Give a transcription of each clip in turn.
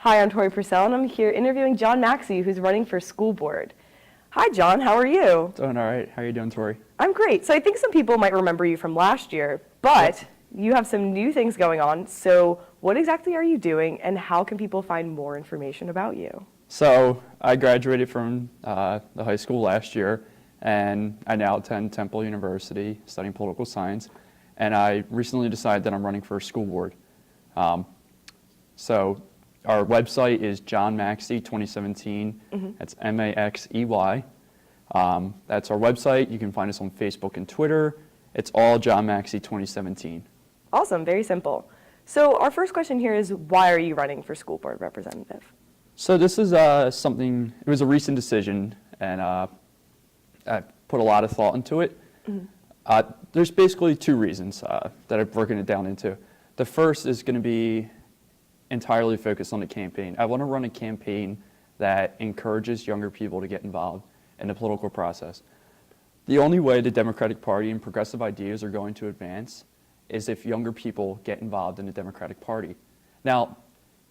Hi, I'm Tori Purcell, and I'm here interviewing John Maxey, who's running for school board. Hi, John. How are you? Doing all right. How are you doing, Tori? I'm great. So I think some people might remember you from last year, but you have some new things going on. So what exactly are you doing, and how can people find more information about you? So I graduated from the high school last year, and I now attend Temple University studying political science. And I recently decided that I'm running for school board. So our website is John Maxey 2017. That's Maxey. That's our website. You can find us on Facebook and Twitter. It's all John Maxey 2017. Awesome. Very simple. So our first question here is, why are you running for school board representative? So this is something, it was a recent decision, and I put a lot of thought into it. There's basically two reasons that I've broken it down into. The first is going to be entirely focused on the campaign. I want to run a campaign that encourages younger people to get involved in the political process. The only way the Democratic Party and progressive ideas are going to advance is if younger people get involved in the Democratic Party. Now,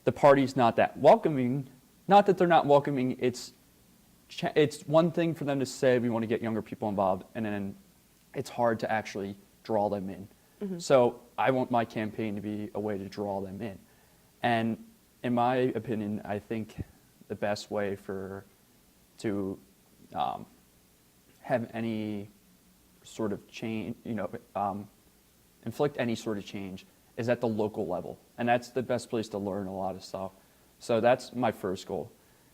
the party's not that welcoming. Not that they're not welcoming, it's one thing for them to say we want to get younger people involved, and then it's hard to actually draw them in. So I want my campaign to be a way to draw them in. And in my opinion, I think the best way to have any sort of change, inflict any sort of change is at the local level. And that's the best place to learn a lot of stuff. So that's my first goal.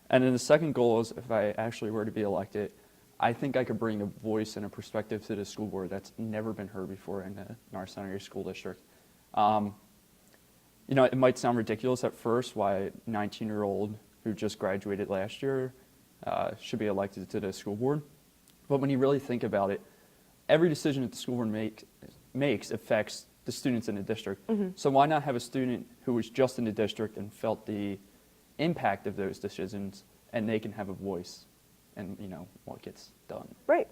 And then the second goal is, if I actually were to be elected, I think I could bring a voice and a perspective to the school board that's never been heard before in the NAHS Area School District. It might sound ridiculous at first why a 19-year-old who just graduated last year should be elected to the school board. But when you really think about it, every decision that the school board makes affects the students in the district. So why not have a student who was just in the district and felt the impact of those decisions, and they can have a voice in what gets done. Right.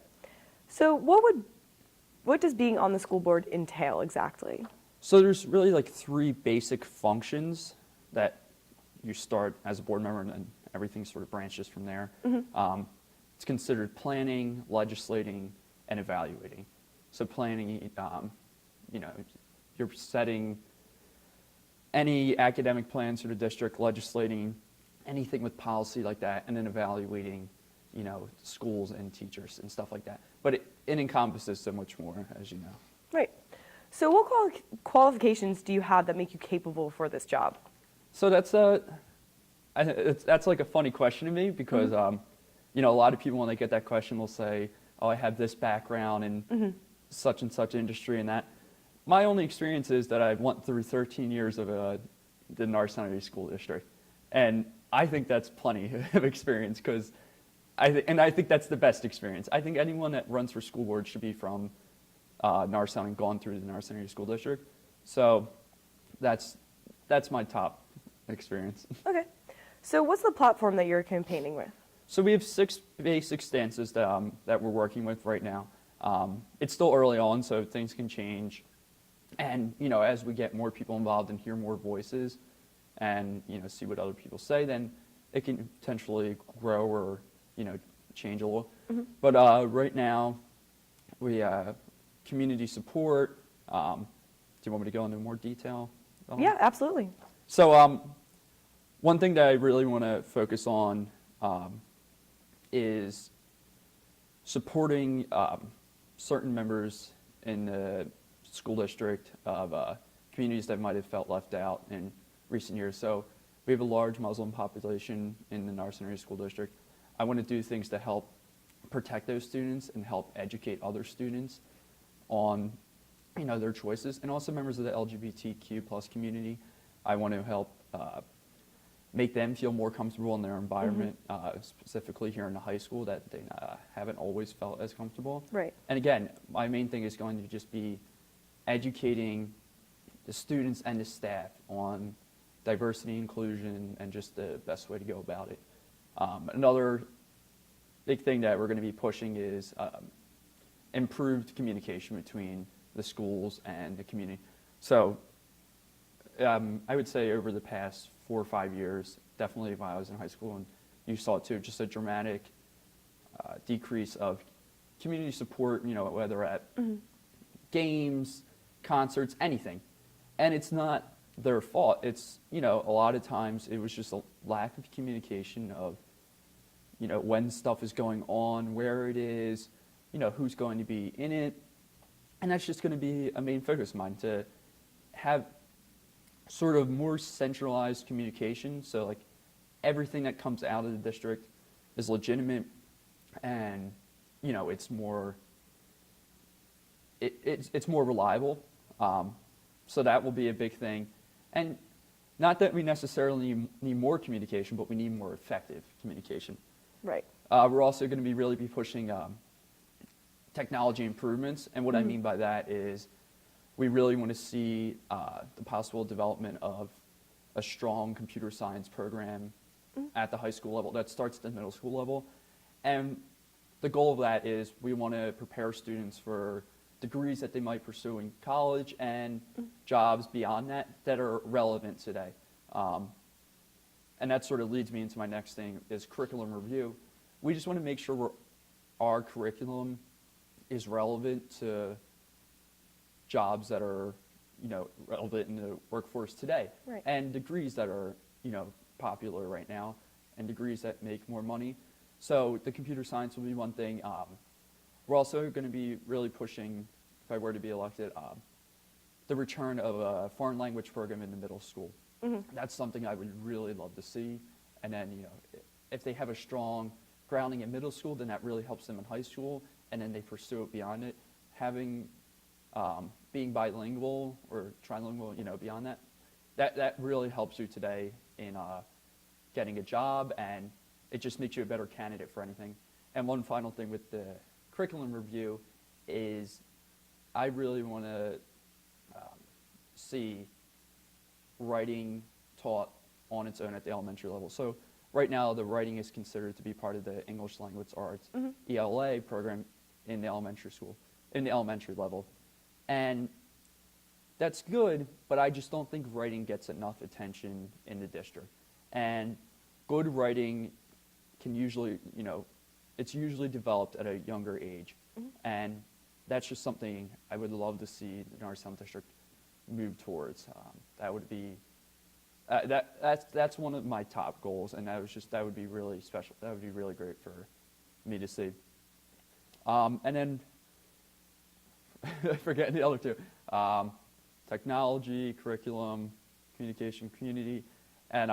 So what does being on the school board entail exactly? So there's really like three basic functions that you start as a board member, and then everything sort of branches from there. It's considered planning, legislating, and evaluating. So planning, you're setting any academic plans for the district, legislating anything with policy like that, and then evaluating, schools and teachers and stuff like that. But it encompasses so much more, as you know. Right. So what qualifications do you have that make you capable for this job? So that's like a funny question to me because, a lot of people when they get that question, they'll say, oh, I have this background in such and such industry and that. My only experience is that I went through 13 years of the NAHS Area School District. And I think that's plenty of experience because I think that's the best experience. I think anyone that runs for school board should be from NAHS and gone through the NAHS Area School District. So that's my top experience. Okay. So what's the platform that you're campaigning with? So we have 6 basic stances that we're working with right now. It's still early on, so things can change. And, as we get more people involved and hear more voices and, see what other people say, then it can potentially grow or, change a little. But right now, we community support. Do you want me to go into more detail? Yeah, absolutely. So one thing that I really want to focus on is supporting certain members in the school district of communities that might have felt left out in recent years. So we have a large Muslim population in the NAHS Area School District. I want to do things to help protect those students and help educate other students on their choices, and also members of the LGBTQ plus community. I want to help make them feel more comfortable in their environment, specifically here in the high school that they haven't always felt as comfortable. Right. And again, my main thing is going to just be educating the students and the staff on diversity, inclusion, and just the best way to go about it. Another big thing that we're going to be pushing is improved communication between the schools and the community. So I would say over the past 4 or 5 years, definitely when I was in high school, and you saw it too, just a dramatic decrease of community support, whether at games, concerts, anything. And it's not their fault. It's, a lot of times it was just a lack of communication of, when stuff is going on, where it is, who's going to be in it. And that's just going to be a main focus of mine, to have sort of more centralized communication. So like everything that comes out of the district is legitimate, and, it's more, it's more reliable. So that will be a big thing. And not that we necessarily need more communication, but we need more effective communication. Right. We're also going to be pushing technology improvements. And what I mean by that is we really want to see the possible development of a strong computer science program at the high school level that starts at the middle school level. And the goal of that is we want to prepare students for degrees that they might pursue in college and jobs beyond that are relevant today. And that sort of leads me into my next thing, is curriculum review. We just want to make sure our curriculum is relevant to jobs that are, relevant in the workforce today. Right. And degrees that are, popular right now, and degrees that make more money. So the computer science will be one thing. We're also going to be really pushing, if I were to be elected, the return of a foreign language program in the middle school. That's something I would really love to see. And then, if they have a strong grounding in middle school, then that really helps them in high school, and then they pursue it beyond it. Having, being bilingual or trilingual, beyond that really helps you today in getting a job, and it just makes you a better candidate for anything. And one final thing with the curriculum review is I really want to see writing taught on its own at the elementary level. So right now the writing is considered to be part of the English Language Arts ELA program in the elementary school, in the elementary level. And that's good, but I just don't think writing gets enough attention in the district. And good writing can usually, it's usually developed at a younger age. And that's just something I would love to see the Norristown District move towards. That would be, that's one of my top goals, and that would be really special. That would be really great for me to see. And then, forgetting the other two, technology, curriculum, communication, community, and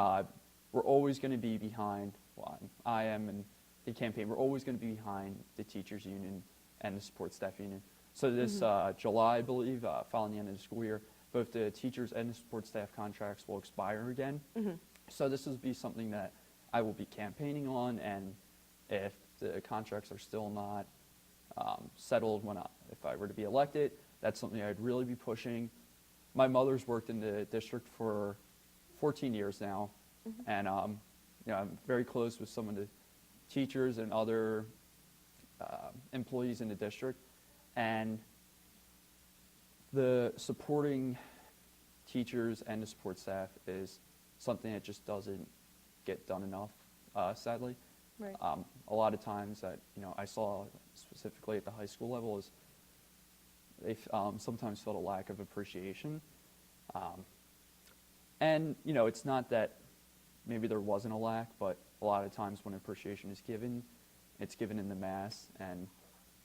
we're always going to be behind, well, I am in the campaign, we're always going to be behind the teachers union and the support staff union. So this July, I believe, following the end of the school year, both the teachers and the support staff contracts will expire again. So this will be something that I will be campaigning on, and if the contracts are still not settled if I were to be elected, that's something I'd really be pushing. My mother's worked in the district for 14 years now, and I'm very close with some of the teachers and other employees in the district, and the supporting teachers and the support staff is something that just doesn't get done enough, sadly. Right. A lot of times that I saw specifically at the high school level is they sometimes felt a lack of appreciation, and it's not that maybe there wasn't a lack, but a lot of times when appreciation is given, it's given in the mass, and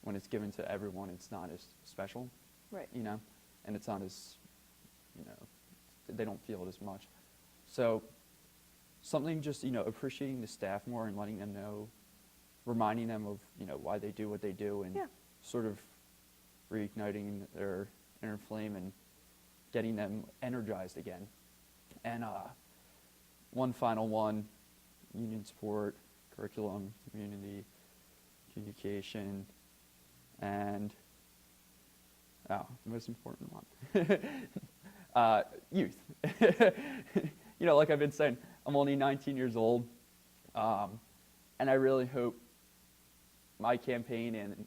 when it's given to everyone, it's not as special. Right. And it's not as they don't feel it as much. So something just appreciating the staff more and letting them know, reminding them of why they do what they do, and sort of reigniting their inner flame and getting them energized again. And one final one, union support, curriculum, community, communication, and the most important one, youth. Like I've been saying, I'm only 19 years old, and I really hope my campaign, and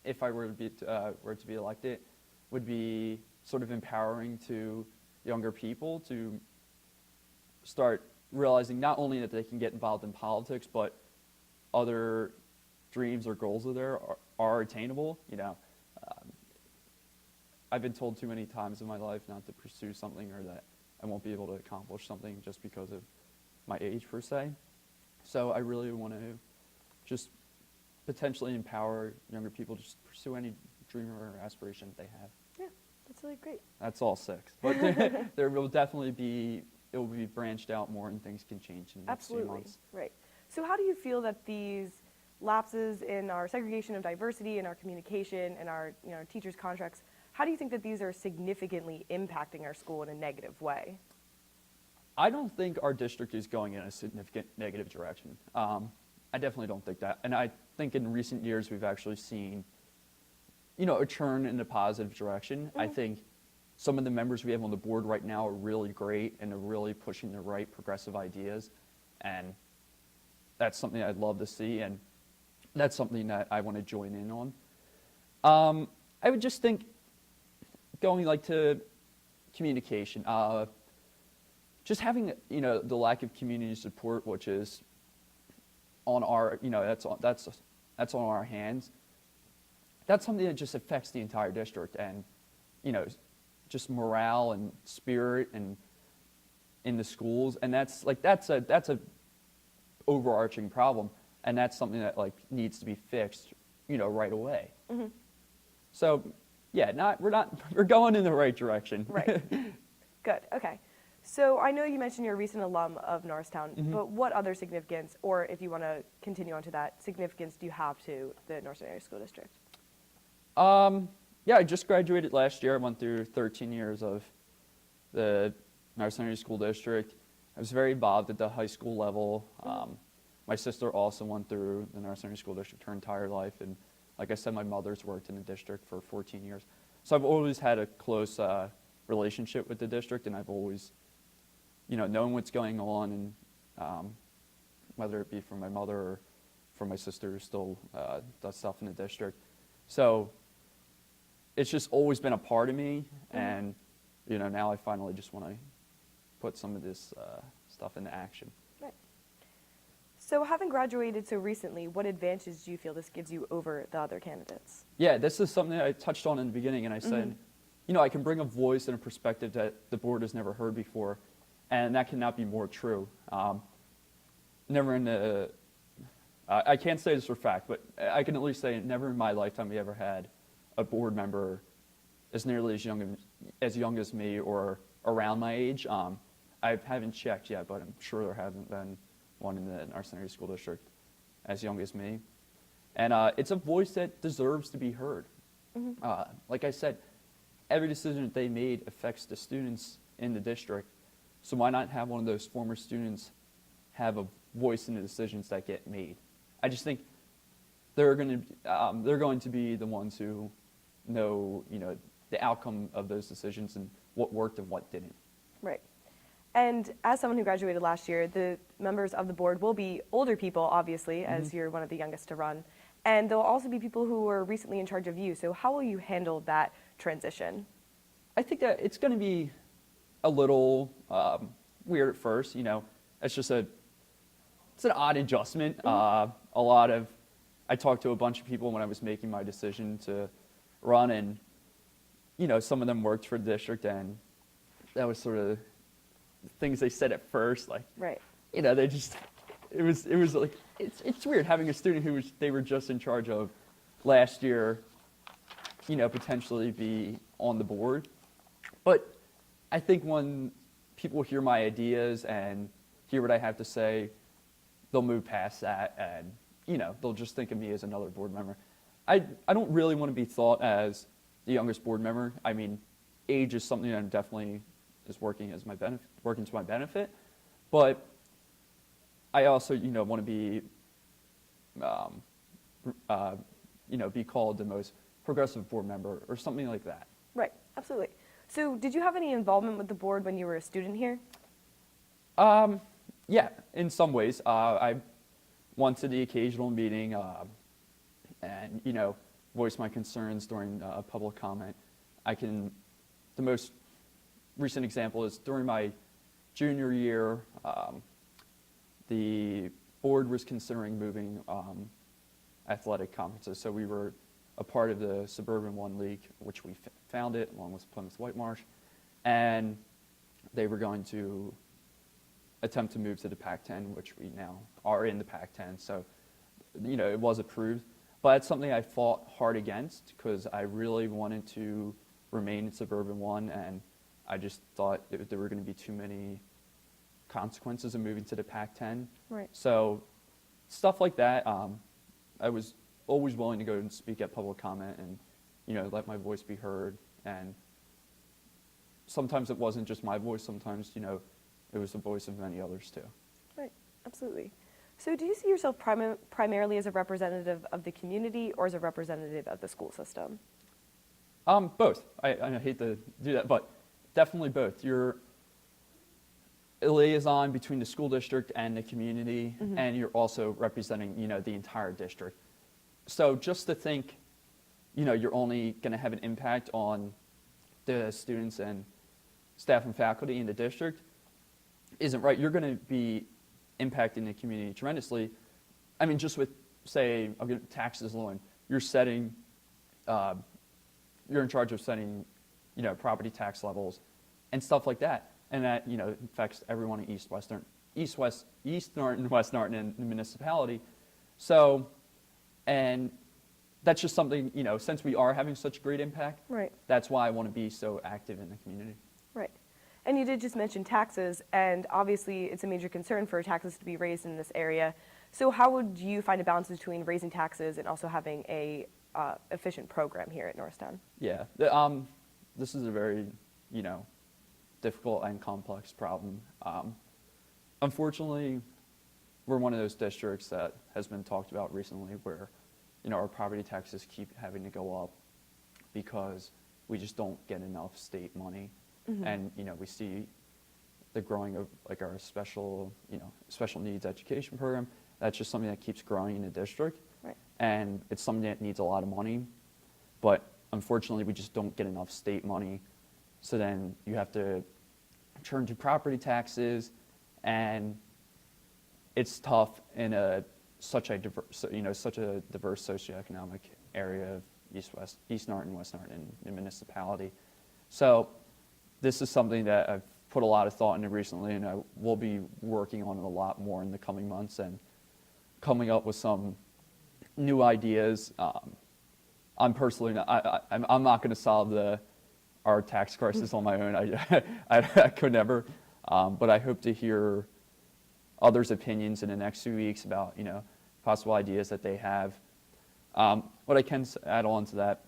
if I were to be elected, would be sort of empowering to younger people to start realizing not only that they can get involved in politics, but other dreams or goals of theirs are attainable. I've been told too many times in my life not to pursue something or that I won't be able to accomplish something just because of my age per se. So I really want to just potentially empower younger people to just pursue any dream or aspiration they have. Yeah, that's really great. That's all 6. But there will definitely be, it will be branched out more and things can change in the next few months. Right. So how do you feel that these lapses in our segregation of diversity, in our communication, and our teachers' contracts, how do you think that these are significantly impacting our school in a negative way? I don't think our district is going in a significant negative direction. I definitely don't think that. And I think in recent years we've actually seen, a turn in a positive direction. Mm-hmm. I think some of the members we have on the board right now are really great and are really pushing the right progressive ideas. And that's something I'd love to see, and that's something that I want to join in on. I would just think going to communication, just having the lack of community support, which is on our that's on our hands. That's something that just affects the entire district, and just morale and spirit and in the schools, and that's a overarching problem, and that's something that needs to be fixed right away. Mm-hmm. So yeah, we're going in the right direction. Right. Good. Okay. So I know you mentioned you're a recent alum of Norristown, mm-hmm. but what other significance, or if you want to continue on to that, significance do you have to the Norristown Area School District? Yeah, I just graduated last year. I went through 13 years of the Norristown Area School District. I was very involved at the high school level. Mm-hmm. My sister also went through the Norristown Area School District her entire life, and like I said, my mother's worked in the district for 14 years. So I've always had a close relationship with the district, and I've always known what's going on, and whether it be from my mother or from my sister who still does stuff in the district. So it's just always been a part of me, mm-hmm. and now I finally just want to put some of this stuff into action. Right. So having graduated so recently, what advantage do you feel this gives you over the other candidates? Yeah, this is something that I touched on in the beginning, and I said, mm-hmm. I can bring a voice and a perspective that the board has never heard before, and that cannot be more true. I can't say this for a fact, but I can at least say never in my lifetime we ever had a board member as nearly as young as me or around my age. I haven't checked yet, but I'm sure there hasn't been one in the Norristown Area School District as young as me. And it's a voice that deserves to be heard. Mm-hmm. Like I said, every decision that they made affects the students in the district. So why not have one of those former students have a voice in the decisions that get made? I just think they're going to be the ones who know, the outcome of those decisions and what worked and what didn't. Right. And as someone who graduated last year, the members of the board will be older people, obviously, mm-hmm. as you're one of the youngest to run. And there'll also be people who were recently in charge of you. So how will you handle that transition? I think that it's going to be a little weird at first. It's an odd adjustment. Mm-hmm. I talked to a bunch of people when I was making my decision to run, and some of them worked for the district, and that was sort of things they said at first, right. They just it was like it's weird having a student who they were just in charge of last year, potentially be on the board. But I think when people hear my ideas and hear what I have to say, they'll move past that, and they'll just think of me as another board member. I don't really want to be thought as the youngest board member. I mean, age is something that definitely is working to my benefit, but I also want to be be called the most progressive board member or something like that. Right, absolutely. So did you have any involvement with the board when you were a student here? Yeah, in some ways. I went to the occasional meeting and, voiced my concerns during public comment. The recent example is during my junior year, the board was considering moving athletic conferences. So we were a part of the Suburban One League, which we founded along with Plymouth Whitemarsh, and they were going to attempt to move to the Pac-10, which we now are in the Pac-10. So, it was approved. But it's something I fought hard against because I really wanted to remain in Suburban One, and I just thought there were going to be too many consequences of moving to the Pac-10. Right. So stuff like that, I was always willing to go and speak at public comment and, let my voice be heard. And sometimes it wasn't just my voice. Sometimes, it was the voice of many others too. Right, absolutely. So do you see yourself primarily as a representative of the community or as a representative of the school system? Both. I hate to do that, but definitely both. You're a liaison between the school district and the community, and you're also representing, the entire district. So just to think, you're only going to have an impact on the students and staff and faculty in the district isn't right. You're going to be impacting the community tremendously. I mean, just with, say, taxes alone, you're setting, you're in charge of setting, property tax levels and stuff like that. And that, affects everyone in East Norton, West Norton, and the municipality. So, and that's just something, since we are having such great impact, right. That's why I want to be so active in the community. Right. And you did just mention taxes, and obviously it's a major concern for taxes to be raised in this area. So how would you find a balance between raising taxes and also having a efficient program here at Norristown? Yeah, this is a very, difficult and complex problem. Unfortunately, we're one of those districts that has been talked about recently where, our property taxes keep having to go up because we just don't get enough state money. And, we see the growing of like our special needs education program. That's just something that keeps growing in the district. Right. And it's something that needs a lot of money, but unfortunately we just don't get enough state money. So then you have to turn to property taxes, and it's tough in such a diverse socioeconomic area of East Norton, West Norton, and the municipality. So this is something that I've put a lot of thought into recently, and I will be working on it a lot more in the coming months and coming up with some new ideas. I'm personally I'm not going to solve our tax crisis on my own. I could never, but I hope to hear others' opinions in the next few weeks about possible ideas that they have. What I can add on to that,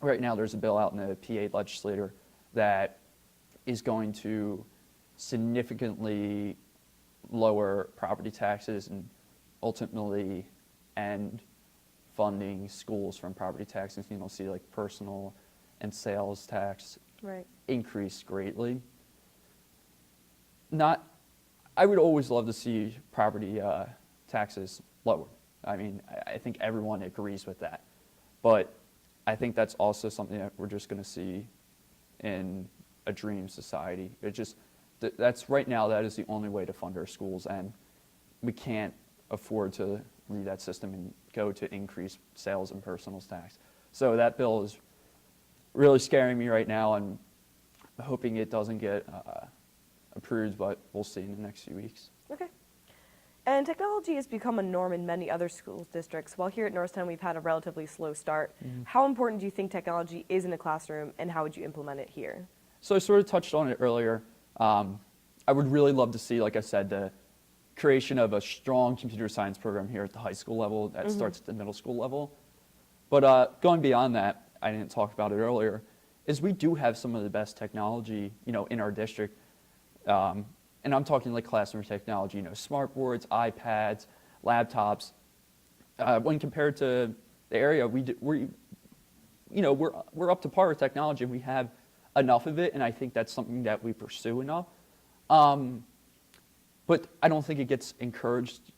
right now there's a bill out in the PA legislature that is going to significantly lower property taxes and ultimately end funding schools from property taxes. You'll see like personal and sales tax increase greatly. I would always love to see property taxes lowered. I mean, I think everyone agrees with that. But I think that's also something that we're just going to see in a dream society. That's right now, that is the only way to fund our schools, and we can't afford to leave that system and go to increase sales and personal tax. So that bill is really scaring me right now, and hoping it doesn't get approved, but we'll see in the next few weeks. Okay. And technology has become a norm in many other school districts. While here at Norristown, we've had a relatively slow start. How important do you think technology is in the classroom, and how would you implement it here? So I sort of touched on it earlier. I would really love to see, like I said, the creation of a strong computer science program here at the high school level that starts at the middle school level. But going beyond that, I didn't talk about it earlier, is we do have some of the best technology, in our district. And I'm talking like classroom technology, smart boards, iPads, laptops. When compared to the area, we're up to par with technology. We have enough of it, and I think that's something that we pursue enough. But I don't think it gets encouraged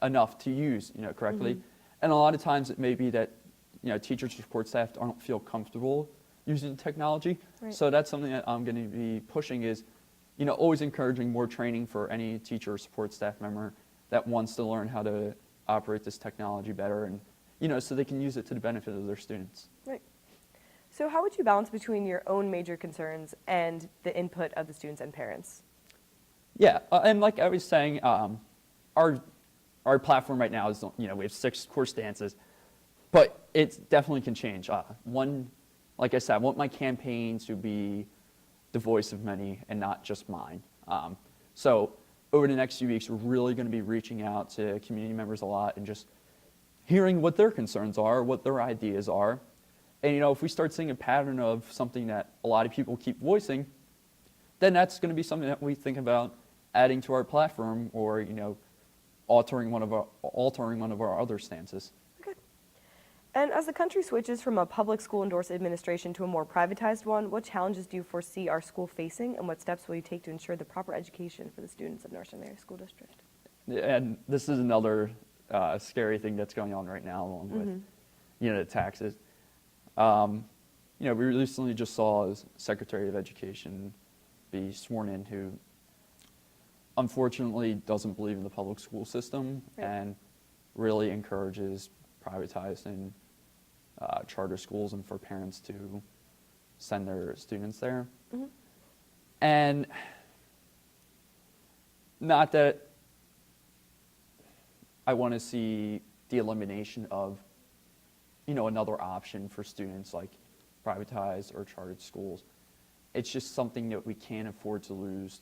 enough to use, correctly. And a lot of times it may be that, teachers or support staff don't feel comfortable using technology. Right. So that's something that I'm going to be pushing is, always encouraging more training for any teacher or support staff member that wants to learn how to operate this technology better and, so they can use it to the benefit of their students. Right. So how would you balance between your own major concerns and the input of the students and parents? Yeah, and like I was saying, our platform right now is, we have 6 core stances, but it definitely can change. Like I said, I want my campaign to be the voice of many and not just mine. So over the next few weeks, we're really going to be reaching out to community members a lot and just hearing what their concerns are, what their ideas are. And, if we start seeing a pattern of something that a lot of people keep voicing, then that's going to be something that we think about adding to our platform or, altering one of our other stances. Okay. And as the country switches from a public school endorsed administration to a more privatized one, what challenges do you foresee our school facing, and what steps will you take to ensure the proper education for the students of North Area School District? And this is another scary thing that's going on right now, along with, the taxes. We recently just saw Secretary of Education be sworn in who unfortunately doesn't believe in the public school system and really encourages privatizing charter schools and for parents to send their students there. And not that I want to see the elimination of, another option for students like privatized or chartered schools. It's just something that we can't afford to lose.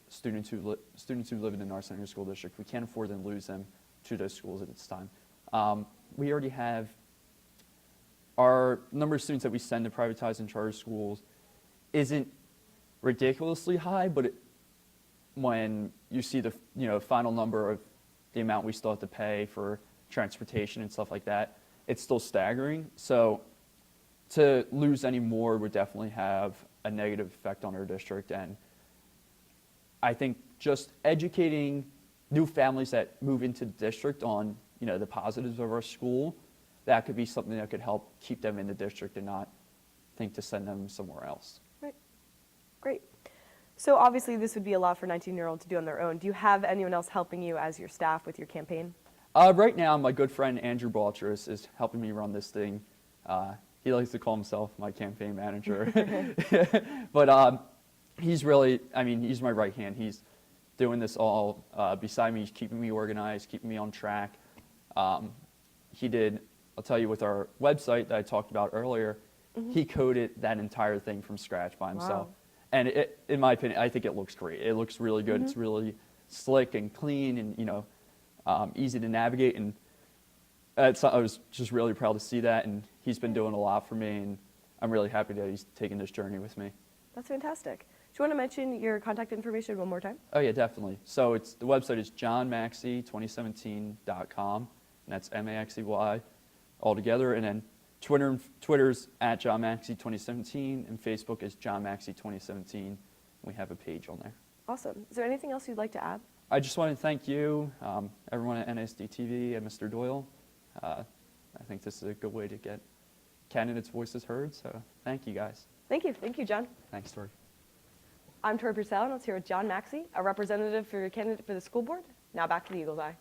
Students who live in the North Area School District, we can't afford to lose them to those schools at this time. We already have our number of students that we send to privatized and charter schools isn't ridiculously high, but when you see the final number of the amount we still have to pay for transportation and stuff like that, it's still staggering. So to lose any more would definitely have a negative effect on our district. And I think just educating new families that move into the district on, the positives of our school, that could be something that could help keep them in the district and not think to send them somewhere else. Right. Great. So obviously this would be a lot for 19-year-olds to do on their own. Do you have anyone else helping you as your staff with your campaign? Right now, my good friend Andrew Baltris is helping me run this thing. He likes to call himself my campaign manager. But he's really, he's my right hand. He's doing this all beside me. He's keeping me organized, keeping me on track. He did, I'll tell you, with our website that I talked about earlier, he coded that entire thing from scratch by himself. Wow. And in my opinion, I think it looks great. It looks really good. It's really slick and clean and, easy to navigate. And I was just really proud to see that. And he's been doing a lot for me. And I'm really happy that he's taking this journey with me. That's fantastic. Do you want to mention your contact information one more time? Oh, yeah, definitely. So the website is johnmaxey2017.com. And that's MAXEY all together. And then Twitter's at JohnMaxey2017, and Facebook is JohnMaxey2017. We have a page on there. Awesome. Is there anything else you'd like to add? I just want to thank you, everyone at NASD TV, and Mr. Doyle. I think this is a good way to get candidates' voices heard, so thank you, guys. Thank you. Thank you, John. Thanks, Tori. I'm Tori Purcell, and I was here with John Maxey, a representative for your candidate for the school board. Now back to the Eagle's Eye.